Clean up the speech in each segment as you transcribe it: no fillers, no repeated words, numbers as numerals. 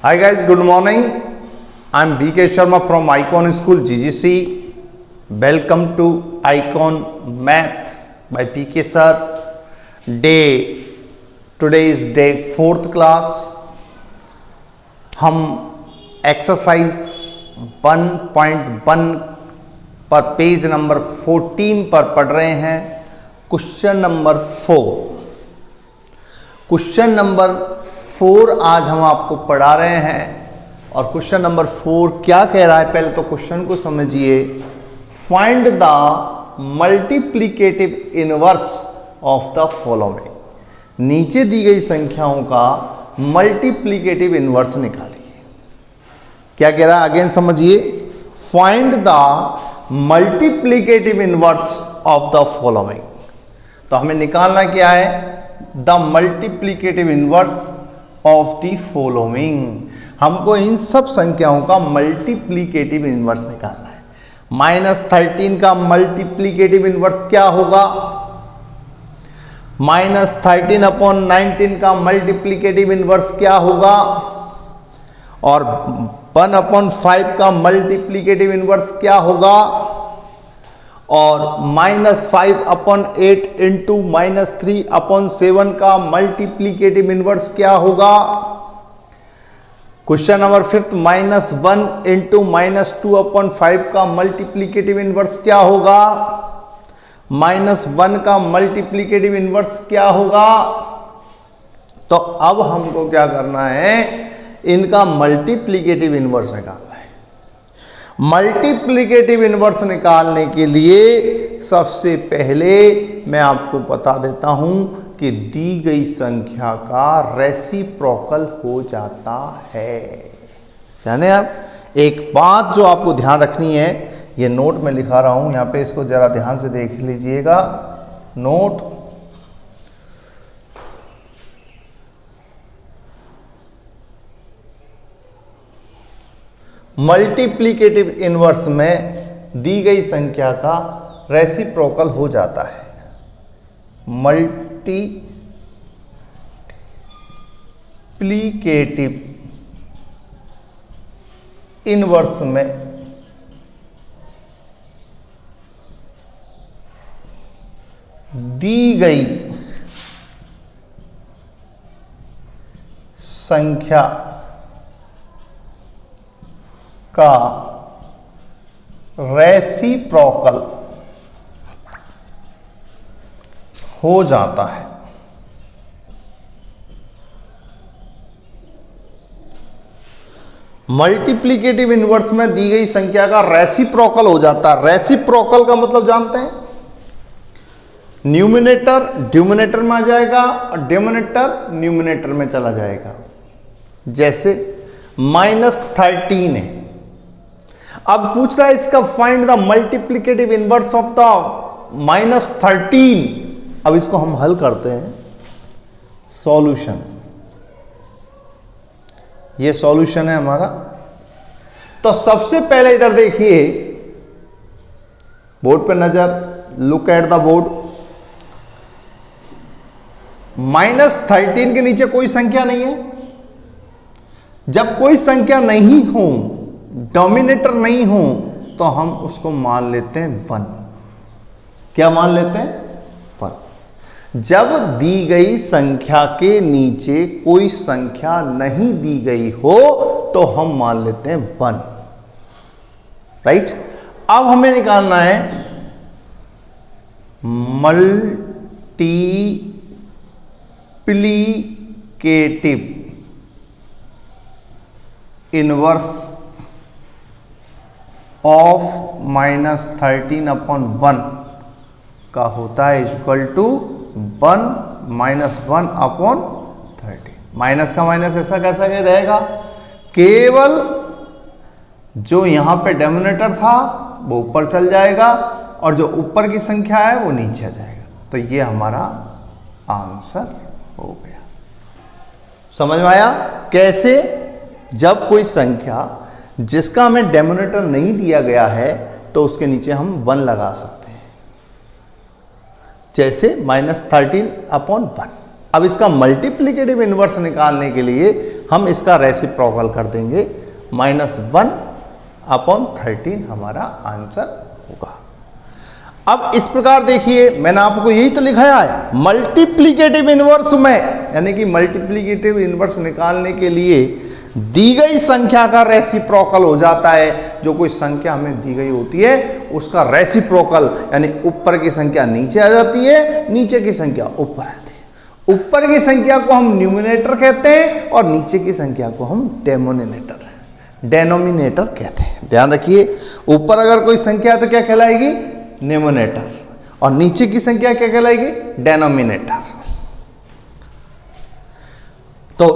Hi guys, good morning. I'm BK Sharma from Icon School GGC. Welcome to Icon Math by PK sir. Today is day 4th class. हम exercise 1.1 पर page number 14 पर पढ़ रहे हैं question number 4। Question number 4 आज हम आपको पढ़ा रहे हैं और क्वेश्चन नंबर 4 क्या कह रहा है, पहले तो क्वेश्चन को समझिए। Find the multiplicative inverse of the following. नीचे दी गई संख्याओं का मल्टीप्लिकेटिव इनवर्स निकालिए। क्या कह रहा है, अगेन समझिए। Find the multiplicative inverse of the following. तो हमें निकालना क्या है, the multiplicative inverse of the following. हमको इन सब संख्याओं का मल्टीप्लिकेटिव इनवर्स निकालना है। -13 का मल्टीप्लिकेटिव इनवर्स क्या होगा, -13/19 का मल्टीप्लिकेटिव इनवर्स क्या होगा, और 1/5 का मल्टीप्लिकेटिव इनवर्स क्या होगा, और -5/8 इंटू -3/7 का मल्टीप्लिकेटिव इनवर्स क्या होगा। क्वेश्चन नंबर 5 -1 इंटू -2/5 का मल्टीप्लिकेटिव इनवर्स क्या होगा, -1 का मल्टीप्लिकेटिव इनवर्स क्या होगा। तो अब हमको क्या करना है, इनका मल्टीप्लिकेटिव इनवर्स निकालना है। मल्टीप्लिकेटिव इनवर्स निकालने के लिए सबसे पहले मैं आपको बता देता हूं कि दी गई संख्या का रेसिप्रोकल हो जाता है। यानी आप एक बात जो आपको ध्यान रखनी है, ये नोट में लिखा रहा हूं यहां पे, इसको जरा ध्यान से देख लीजिएगा। नोट, मल्टीप्लिकेटिव इनवर्स में दी गई संख्या का रेसिप्रोकल हो जाता है। मल्टीप्लिकेटिव इनवर्स में दी गई संख्या का रेसिप्रोकल हो जाता है। मल्टीप्लिकेटिव इनवर्स में दी गई संख्या का रेसिप्रोकल हो जाता है। रेसिप्रोकल का मतलब जानते हैं, न्यूमिनेटर डिनोमिनेटर में आ जाएगा और डिनोमिनेटर न्यूमिनेटर में चला जाएगा। जैसे -13 है, अब पूछ रहा है इसका find the multiplicative inverse of the -13। अब इसको हम हल करते हैं। सॉल्यूशन, ये सॉल्यूशन है हमारा। तो सबसे पहले इधर देखिए, बोर्ड पे नजर, लुक एट द बोर्ड। -13 के नीचे कोई संख्या नहीं है। जब कोई संख्या नहीं हो, डोमिनेटर नहीं हो, तो हम उसको मान लेते हैं 1। क्या मान लेते हैं, 1। जब दी गई संख्या के नीचे कोई संख्या नहीं दी गई हो तो हम मान लेते हैं 1, राइट। अब हमें निकालना है मल्टीप्लिकेटिव इनवर्स ऑफ -13/1 का होता है इक्वल टू 1 - 1/13। माइनस का माइनस ऐसा कैसा रहेगा, केवल जो यहां पे डिनोमिनेटर था वो ऊपर चल जाएगा और जो ऊपर की संख्या है वो नीचे आ जाएगा। तो ये हमारा आंसर हो गया। समझ में आया कैसे, जब कोई संख्या जिसका हमें डिनोमिनेटर नहीं दिया गया है तो उसके नीचे हम 1 लगा सकते हैं। जैसे -13/1, अब इसका मल्टीप्लिकेटिव इन्वर्स निकालने के लिए हम इसका रेसिप्रोकल कर देंगे, -1/13 हमारा आंसर होगा। अब इस प्रकार देखिए, मैंने आपको यही तो लिखाया है मल्टीप्लिकेटिव इन्वर्स में, यानी कि मल्टीप्लिकेटिव इन्वर्स निकालने के लिए दी गई संख्या का रेसिप्रोकल हो जाता है। जो कोई संख्या हमें दी गई होती है उसका रेसिप्रोकल, यानी ऊपर की संख्या नीचे आ जाती है, नीचे की संख्या ऊपर आती है। ऊपर की संख्या को हम न्यूमिनेटर कहते हैं और नीचे की संख्या को हम डेनोमिनेटर कहते हैं। ध्यान रखिए, ऊपर अगर कोई संख्या है तो क्या कहलाएगी? न्यूमिनेटर, और नीचे की संख्या क्या कहलाएगी? डेनोमिनेटर। तो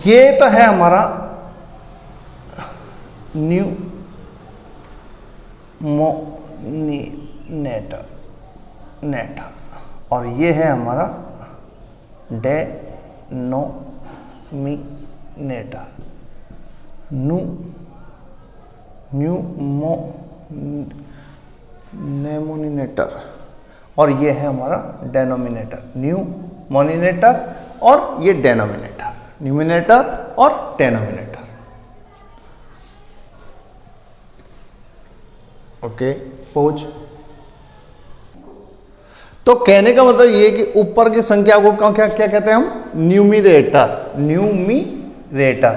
ये तो है हमारा न्यूमोनेटर और ये है हमारा डेनोमिनेटर। न्यूमोनिनेटर और ये है हमारा डेनोमिनेटर। न्यूमोनिनेटर और ये डेनोमिनेटर, न्यूमिनेटर और डेनोमिनेटर। Okay, pose. तो कहने का मतलब ये कि ऊपर की संख्या को क्या क्या कहते हैं हम? न्यूमिरेटर, NUMERATOR,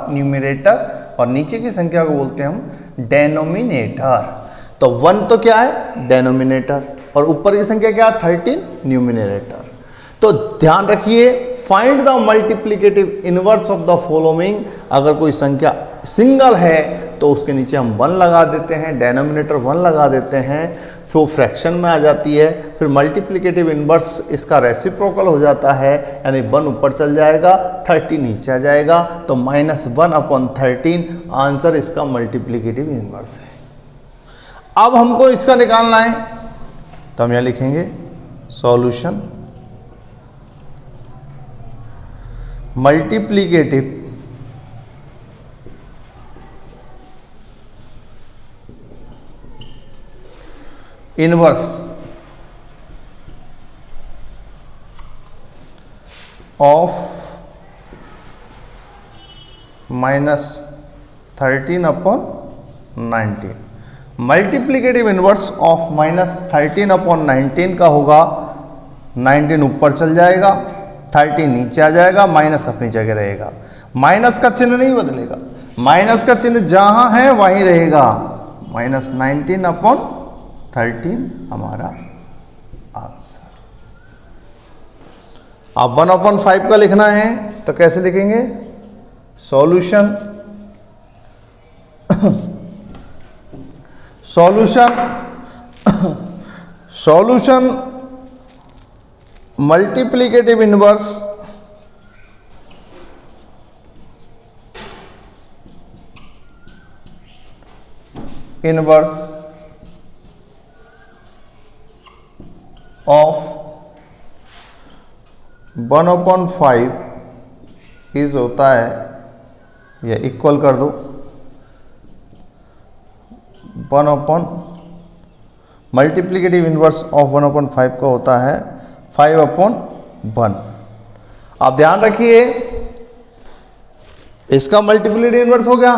न्यूमिरेटर, और नीचे की संख्या को बोलते हैं हम डेनोमिनेटर। तो 1 तो क्या है? डेनोमिनेटर, और ऊपर की संख्या क्या है? 13, न्यूमिनेटर। तो ध्यान रखिए, find the multiplicative inverse of the following. अगर कोई संख्या सिंगल है तो उसके नीचे हम 1 लगा देते हैं, डेनोमिनेटर 1 लगा देते हैं, फिर फ्रैक्शन में आ जाती है। फिर मल्टीप्लिकेटिव इनवर्स इसका रेसिप्रोकल हो जाता है, यानी 1 ऊपर चल जाएगा, 30 नीचे आ जाएगा, तो -1/13 आंसर इसका मल्टीप्लिकेटिव इनवर्स है। अब हमको इसका निकालना है, तो हम यहां लिखेंगे solution multiplicative inverse of -13/19। Multiplicative inverse of -13/19 का होगा, 19 ऊपर चल जाएगा, 30 नीचे आ जाएगा, माइनस अपनी जगह रहेगा। माइनस का चिन्ह नहीं बदलेगा, माइनस का चिन्ह जहां है वहीं रहेगा। -19/13 हमारा आंसर। अब 1/5 का लिखना है तो कैसे लिखेंगे? Solution solution multiplicative inverse of 1/5 is होता है, या इक्वल कर दो, मल्टीप्लिकेटिव इनवर्स ऑफ 1/5 का होता है 5/1। आप ध्यान रखिए, इसका मल्टीप्लिकेटिव इनवर्स हो गया।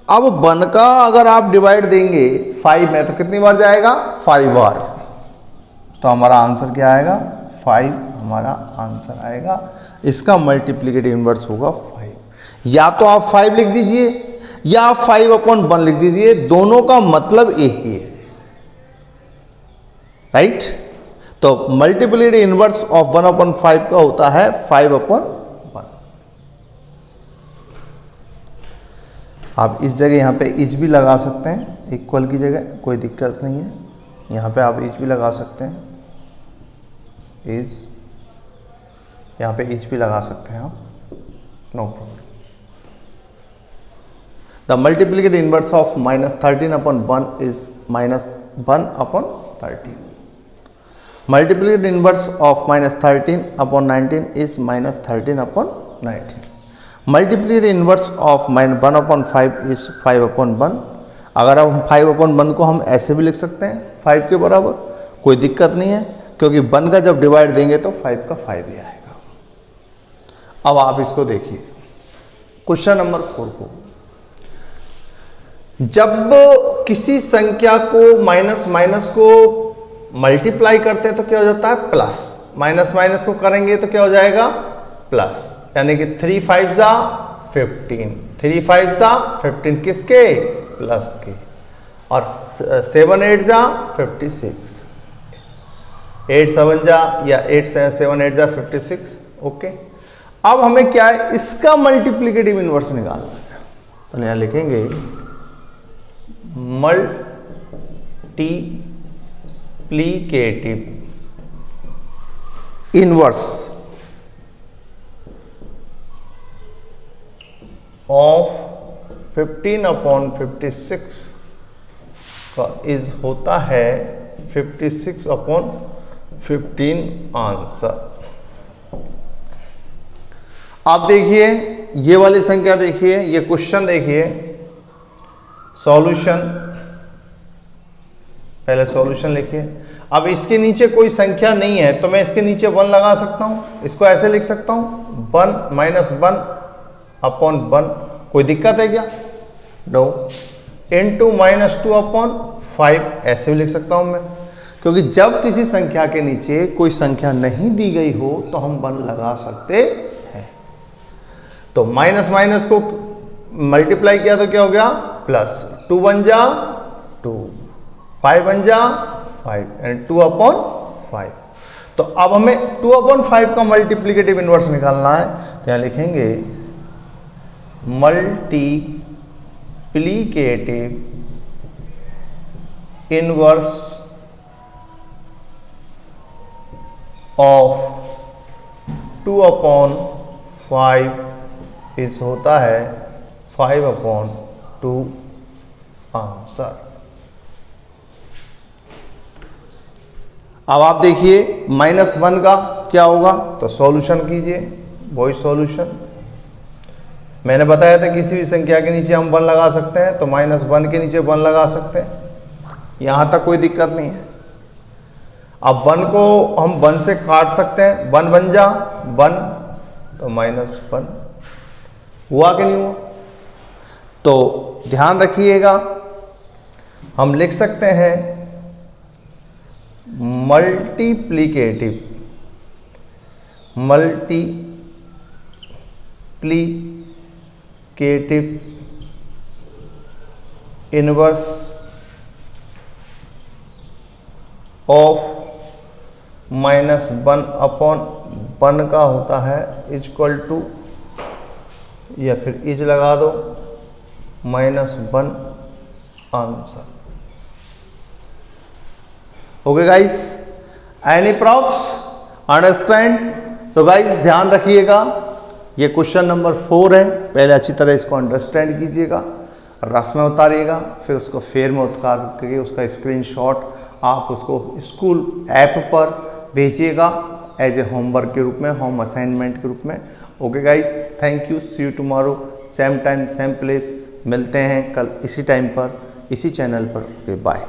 अब 1 का अगर आप डिवाइड देंगे 5 में तो कितनी बार जाएगा? 5 बार। तो हमारा आंसर क्या आएगा? 5 हमारा आंसर आएगा। इसका मल्टीप्लिकेटिव इनवर्स होगा 5। या तो आप 5 लिख दीजिए या आप 5/1 लिख दीजिए, दोनों का मतलब एक ही है, राइट? तो मल्टीप्लिकेटिव इनवर्स ऑफ 1/5 का होता है 5/1। आप इस जगह यहाँ पे इच भी लगा सकते हैं, इक्वल की जगह, कोई दिक्कत नहीं है। यहाँ पे आप इच भी लगा सकते हैं, इज यहाँ पे इच भी लगा सकते हैं आप, no problem. The multiplicative inverse of -13/1 is -1/13। Multiplicative inverse of -13/19 is -13/19। Multiplicative inverse of 1/5 is 5/1। अगर हम 5/1 को हम ऐसे भी लिख सकते हैं, 5 के बराबर, कोई दिक्कत नहीं है। क्योंकि 1 का जब डिवाइड देंगे तो 5 का 5 ही आएगा। अब आप इसको देखिए क्वेश्चन नंबर 4 को, जब किसी संख्या को माइनस माइनस को मल्टीप्लाई करते हैं तो क्या हो जाता है प्लस, माइनस माइनस को करेंगे तो क्या हो जाएगा प्लस, यानी कि 3 5 जा 15, 3 5 जा 15 किसके प्लस के, और 7 8 जा 56, 8 7 जा या 8 7 8 जा 56। ओके, अब हमें क्या है इसका मल्टीप्लिकेटिव इनवर्स निकालना है, तो यहां लिखेंगे मल्टीप्लिकेटिव इनवर्स ऑफ 15/56 का इज होता है 56/15 आंसर। आप देखिए ये वाली संख्या देखिए, ये क्वेश्चन देखिए, सॉल्यूशन, पहले सॉल्यूशन लिखिए। अब इसके नीचे कोई संख्या नहीं है तो मैं इसके नीचे 1 लगा सकता हूं, इसको ऐसे लिख सकता हूं 1 - 1/1, कोई दिक्कत है क्या? नो। इनटू -2/5 ऐसे भी लिख सकता हूं मैं, क्योंकि जब किसी संख्या के नीचे कोई संख्या नहीं दी गई हो तो हम 1 लगा सकते हैं। तो माइनस माइनस को मल्टीप्लाई किया तो क्या हो गया प्लस, 2 1 जा 2, 5 1 जा 5 एंड 2/5। तो अब हमें 2/5 का मल्टीप्लिकेटिव इनवर्स निकालना है, तो यहां लिखेंगे मल्टीप्लिकेटिव इनवर्स ऑफ 2/5 इस होता है 5/2 आंसर। अब आप देखिए -1 का क्या होगा, तो सॉल्यूशन कीजिए, वही सॉल्यूशन मैंने बताया था, किसी भी संख्या के नीचे हम 1 लगा सकते हैं, तो -1 के नीचे 1 लगा सकते हैं, यहां तक कोई दिक्कत नहीं है। अब 1 को हम 1 से काट सकते हैं, 1 1 जा 1, तो -1 हुआ कि नहीं हुआ? तो ध्यान रखिएगा, हम लिख सकते हैं मल्टीप्लिकेटिव इनवर्स ऑफ -1/1 का होता है इक्वल टू, या फिर इज लगा दो -1 answer. Okay guys, any profs understand? तो गाइस ध्यान रखिएगा, ये क्वेश्चन नंबर 4 है, पहले अच्छी तरह इसको अंडरस्टैंड कीजिएगा, रफ में उतारिएगा, फिर उसको फेयर में उतार के उसका स्क्रीनशॉट आप उसको स्कूल ऐप पर भेजिएगा एज ए होमवर्क के रूप में, होम असाइनमेंट के रूप में। Okay guys, thank you, see you tomorrow, same time same place, मिलते हैं कल इसी टाइम पर इसी चैनल पर। Okay bye.